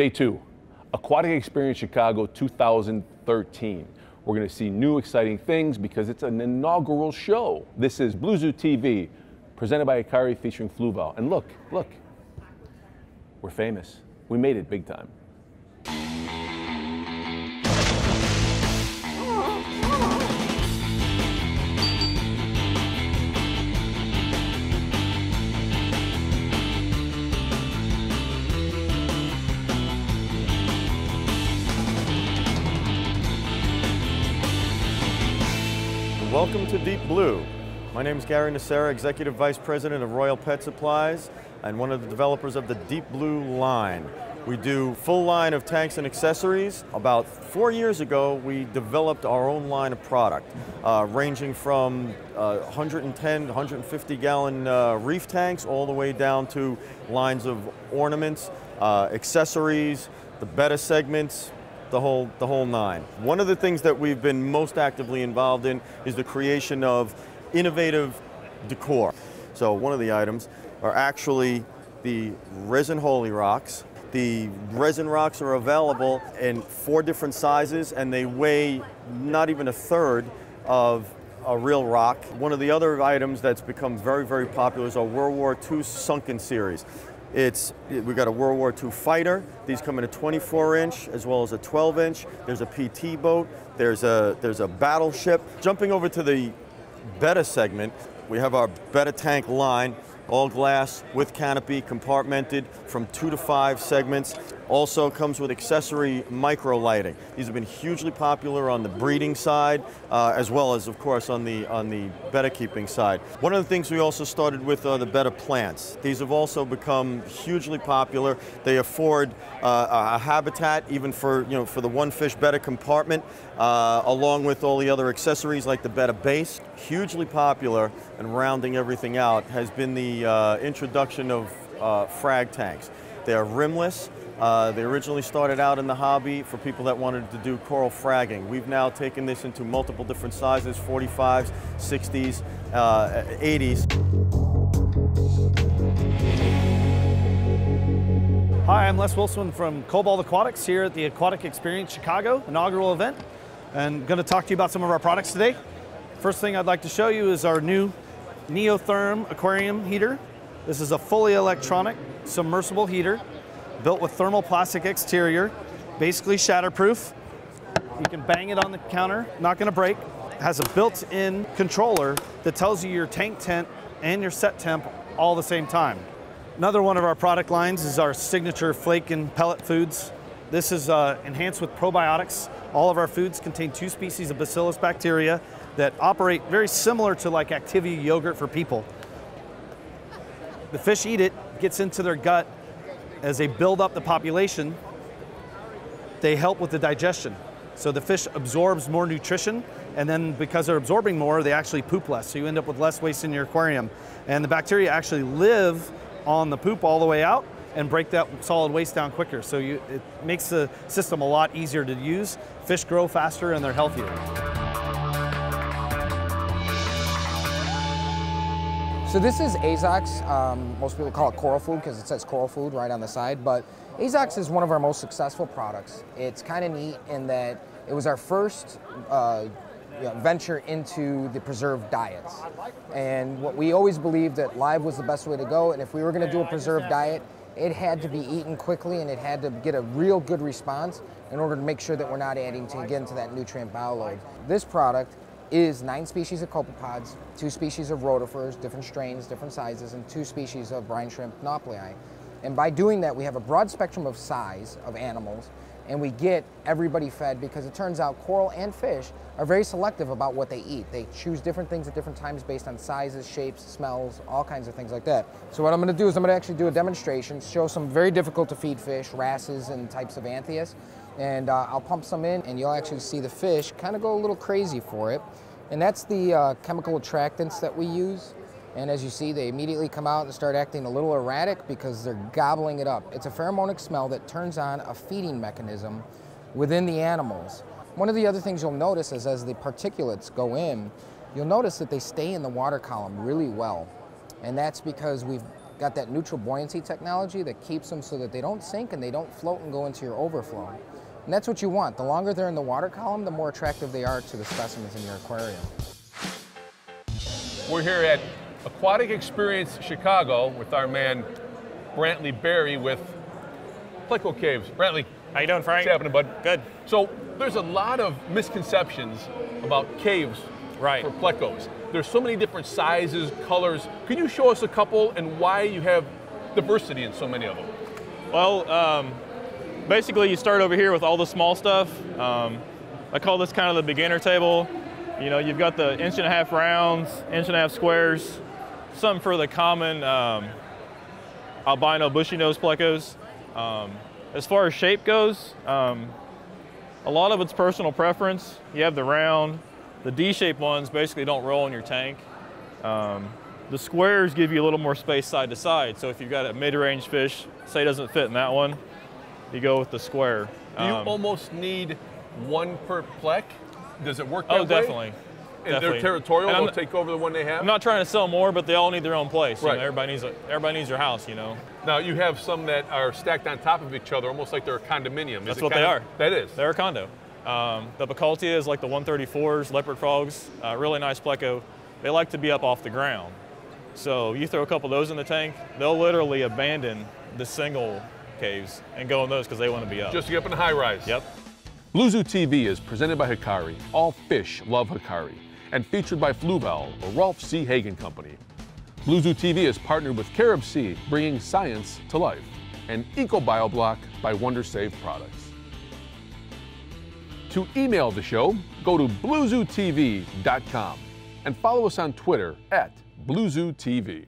Day 2, Aquatic Experience Chicago 2013. We're going to see new exciting things because it's an inaugural show. This is BZTV, presented by Akari, featuring Fluval. And look, we're famous. We made it big time. Welcome to Deep Blue. My name is Gary Nacera, Executive Vice President of Royal Pet Supplies and one of the developers of the Deep Blue line. We do full line of tanks and accessories. About 4 years ago, we developed our own line of product, ranging from 110, 150 gallon reef tanks all the way down to lines of ornaments, accessories, the betta segments, the whole nine. One of the things that we've been most actively involved in is the creation of innovative decor. So one of the items are actually the resin holy rocks. The resin rocks are available in 4 different sizes and they weigh not even a third of a real rock. One of the other items that's become very, very popular is our World War II sunken series. We've got a World War II fighter. These come in a 24-inch as well as a 12-inch. There's a PT boat. There's a battleship. Jumping over to the betta segment, we have our betta tank line, all glass with canopy, compartmented from 2 to 5 segments. Also comes with accessory micro lighting. These have been hugely popular on the breeding side, as well as, of course, on the betta keeping side. One of the things we also started with are the betta plants. These have also become hugely popular. They afford a habitat even for the one fish betta compartment, along with all the other accessories like the betta base. Hugely popular, and rounding everything out has been the introduction of frag tanks. They're rimless. They originally started out in the hobby for people that wanted to do coral fragging. We've now taken this into multiple different sizes, 45s, 60s, 80s. Hi, I'm Les Wilson from Cobalt Aquatics here at the Aquatic Experience Chicago inaugural event, and going to talk to you about some of our products today. First thing I'd like to show you is our new Neotherm aquarium heater. This is a fully electronic submersible heater built with thermoplastic exterior, basically shatterproof. You can bang it on the counter, not going to break. It has a built-in controller that tells you your tank temp and your set temp all the same time. Another one of our product lines is our signature flake and pellet foods. This is enhanced with probiotics. All of our foods contain 2 species of bacillus bacteria that operate very similar to like Activia yogurt for people. The fish eat it, gets into their gut. As they build up the population, they help with the digestion. So the fish absorbs more nutrition, and then because they're absorbing more, they actually poop less. So you end up with less waste in your aquarium. And the bacteria actually live on the poop all the way out and break that solid waste down quicker. So it makes the system a lot easier to use. Fish grow faster and they're healthier. So this is Azox. Most people call it coral food because it says coral food right on the side, but Azox is one of our most successful products. It's kind of neat in that it was our first venture into the preserved diets. And what we always believed that live was the best way to go, and if we were going to do a preserved diet, it had to be eaten quickly and it had to get a real good response in order to make sure that we're not adding to get into that nutrient bioload. This product is 9 species of copepods, 2 species of rotifers, different strains, different sizes, and 2 species of brine shrimp nauplii. And by doing that, we have a broad spectrum of size of animals, and we get everybody fed because it turns out coral and fish are very selective about what they eat. They choose different things at different times based on sizes, shapes, smells, all kinds of things like that. So what I'm gonna do is I'm gonna actually do a demonstration, show some very difficult to feed fish, wrasses and types of anthias, and I'll pump some in and you'll actually see the fish kind of go a little crazy for it. And that's the chemical attractants that we use. And as you see, they immediately come out and start acting a little erratic because they're gobbling it up. It's a pheromonic smell that turns on a feeding mechanism within the animals. One of the other things you'll notice is as the particulates go in, you'll notice that they stay in the water column really well. And that's because we've got that neutral buoyancy technology that keeps them so that they don't sink and they don't float and go into your overflow. And that's what you want. The longer they're in the water column, the more attractive they are to the specimens in your aquarium. We're here at Aquatic Experience Chicago with our man Brantley Berry with Pleco Caves. Brantley, how you doing, Frank? what's happening, bud? Good. So there's a lot of misconceptions about caves Right. for plecos. There's so many different sizes, colors. Can you show us a couple and why you have diversity in so many of them? Well, basically you start over here with all the small stuff. I call this kind of the beginner table. You know, you've got the 1.5 rounds, 1.5 squares, something for the common albino bushy nose plecos. As far as shape goes, a lot of it's personal preference. You have the round. The D-shaped ones basically don't roll in your tank. The squares give you a little more space side to side. So if you've got a mid-range fish, say doesn't fit in that one, you go with the square. Do you almost need one per plec? Does it work that way? Oh, definitely. And they're territorial, they'll take over the one they have? I'm not trying to sell more, but they all need their own place. Right. You know, everybody needs their house, you know. Now you have some that are stacked on top of each other, almost like they're a condominium. That's what they are. That is. They're a condo. The Bacultia is like the 134s, leopard frogs, really nice pleco. They like to be up off the ground. So you throw a couple of those in the tank, they'll literally abandon the single caves and go in those because they want to be up. Just to get up in the high rise. Yep. BZTV is presented by Hikari. All fish love Hikari. And featured by Fluval, a Rolf C. Hagen company. BZTV is partnered with Carib Sea, bringing science to life. And EcoBioBlock by WonderSave Products. To email the show, go to bluezotv.com and follow us on Twitter @BlueZooTV.